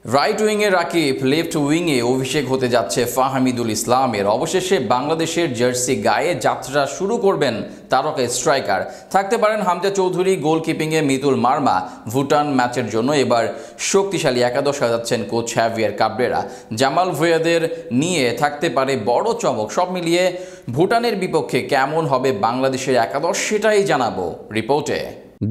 Right উইংয়ে Rakib, left উইংয়ে অভিষেক হতে যাচ্ছে ফাহমিদুল ইসলামের। অবশেষে বাংলাদেশের জার্সি গায়ে যাত্রা শুরু করবেন তারকা স্ট্রাইকার। থাকতে পারেন হামজা চৌধুরী, গোলকিপিংয়ে মিতুল মার্মা। ভুটান ম্যাচের জন্য এবার শক্তিশালী একাদশ সাজাচ্ছেন কোচ হ্যাভিয়ার কাবরেরা। জামাল ভুঁইয়াদের নিয়ে থাকতে পারে বড় চমক। সব মিলিয়ে ভুটানের বিপক্ষে কেমন হবে বাংলাদেশের একাদশ, সেটাই জানাবো রিপোর্টে।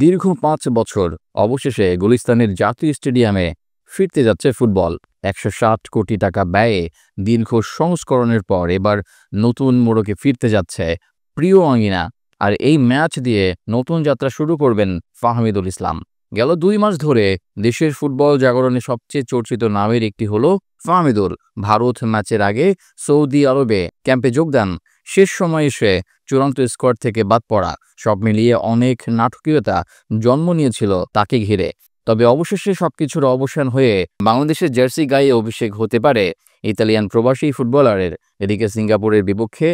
দীর্ঘ ৫ বছর অবশেষে গুলিস্তানের জাতীয় স্টেডিয়ামে ফিরতে যাচ্ছে ফুটবল। ১৬০ কোটি টাকা ব্যয়ে দীর্ঘ সংস্করণের পর এবার নতুন মোড়কে ফিরতে যাচ্ছে প্রিয় আঙ্গিনা। আর এই ম্যাচ দিয়ে নতুন যাত্রা শুরু করবেন ফাহমিদুল ইসলাম। গেল ২ মাস ধরে দেশের ফুটবল জাগরণে সবচেয়ে চর্চিত নামের একটি হলো ফাহমিদুল। ভারত ম্যাচের আগে সৌদি আরবে ক্যাম্পে যোগদান, শেষ সময়ে এসে চূড়ান্ত স্কোয়াড থেকে বাদ পড়া, সব মিলিয়ে অনেক নাটকীয়তা জন্ম নিয়েছিল তাকে ঘিরে। তবে অবশেষে সবকিছুর অবসান হয়ে বাংলাদেশের জার্সি গায়ে অভিষেক হতে পারে ইতালিয়ান প্রবাসী ফুটবলারের। এদিকে সিঙ্গাপুরের বিপক্ষে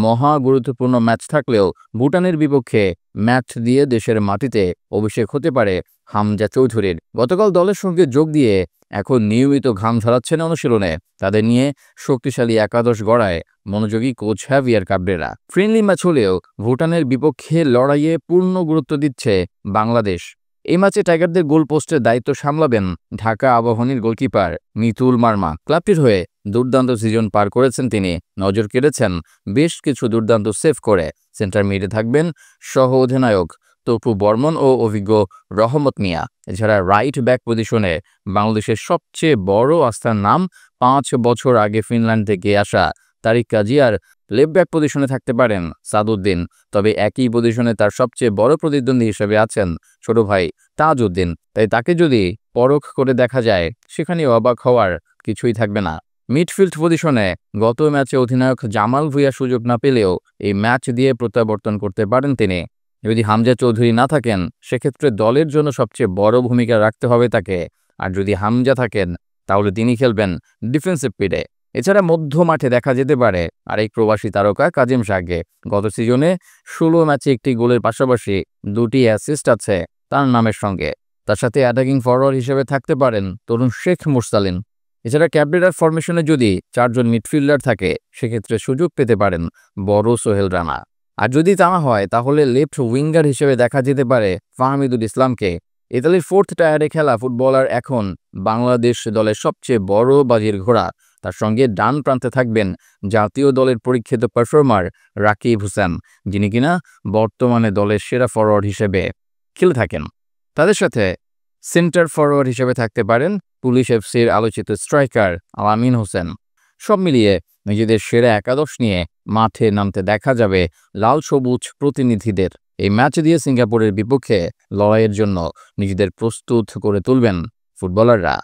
মহা গুরুত্বপূর্ণ ম্যাচ থাকলেও ভুটানের বিপক্ষে ম্যাচ দিয়ে দেশের মাটিতে অভিষেক হতে পারে হামজা চৌধুরীর। গতকাল দলের সঙ্গে যোগ দিয়ে এখন নিয়মিত ঘাম ঝরাচ্ছেন অনুশীলনে। তাদের নিয়ে শক্তিশালী একাদশ গড়ায় মনোযোগী coach heavier Cabrera. Friendly match হলেও ভুটানের বিপক্ষে লড়াইয়ে পূর্ণ গুরুত্ব দিচ্ছে বাংলাদেশ। এই ম্যাচে টাইগারদের গোল পোস্টের দায়িত্ব সামলাবেন ঢাকা আবাহনীর গোলকিপার মিতুল মার্মা। ক্লাবটির হয়ে দুর্দান্ত সিজন পার করেছেন তিনি, নজর কেড়েছেন বেশ কিছু দুর্দান্ত সেভ করে। সেন্টার মিডে থাকবেন সহ অধিনায়ক তপু বর্মন ও অভিজ্ঞ রহমত মিয়া। এছাড়া রাইট ব্যাক পজিশনে বাংলাদেশের সবচেয়ে বড় আস্থার নাম ৫ বছর আগে ফিনল্যান্ড থেকে আসা তারিক কাজী। আর লেফট ব্যাক পজিশনে থাকতে পারেন সাদউদ্দিন। তবে একই পজিশনে তার সবচেয়ে বড় প্রতিদ্বন্দ্বী হিসেবে আছেন ছোট ভাই তাজউদ্দিন। তাই তাকে যদি পরখ করে দেখা যায়, সেখানেও অবাক হওয়ার কিছুই থাকবে না। মিডফিল্ড পজিশনে গত ম্যাচে অধিনায়ক জামাল ভুঁইয়া সুযোগ না পেলেও এই ম্যাচ দিয়ে প্রত্যাবর্তন করতে পারেন তিনি। যদি হামজা চৌধুরী না থাকেন, সেক্ষেত্রে দলের জন্য সবচেয়ে বড় ভূমিকা রাখতে হবে তাকে। আর যদি হামজা থাকেন, তাহলে তিনি খেলবেন ডিফেন্সিভ পিডে। এছাড়া মধ্য মাঠে দেখা যেতে পারে আরেক প্রবাসী তারকা কাজিম শাহকে। গত সিজনে ১৬ ম্যাচে একটি গোলের পাশাপাশি ২টি অ্যাসিস্ট আছে তার নামের সঙ্গে। তার সাথে অ্যাটাকিং ফরওয়ার্ড হিসেবে থাকতে পারেন তরুণ শেখ মুরসালিন। এছাড়া ক্যাবরেরার ফরমেশনে যদি ৪ জন মিডফিল্ডার থাকে, সেক্ষেত্রে সুযোগ পেতে পারেন বড় সোহেল রানা। আর যদি তা না হয়, তাহলে লেফট উইঙ্গার হিসেবে দেখা যেতে পারে ফাহমিদুল ইসলামকে। ইতালির 4th টায়ারে খেলা ফুটবলার এখন বাংলাদেশ দলের সবচেয়ে বড় বাজির ঘোড়া। তার সঙ্গে ডান প্রান্তে থাকবেন জাতীয় দলের পরীক্ষিত পারফর্মার রাকিব হোসেন, যিনি কিনা বর্তমানে দলের সেরা ফরওয়ার্ড হিসেবে খেলে থাকেন। তাদের সাথে সেন্টার ফরওয়ার্ড হিসেবে থাকতে পারেন পুলিশ এফসির আলোচিত স্ট্রাইকার আলামিন হোসেন। সব মিলিয়ে নিজেদের সেরা একাদশ নিয়ে মাঠে নামতে দেখা যাবে লাল সবুজ প্রতিনিধিদের। এই ম্যাচ দিয়ে সিঙ্গাপুরের বিপক্ষে লড়াইয়ের জন্য নিজেদের প্রস্তুত করে তুলবেন ফুটবলাররা।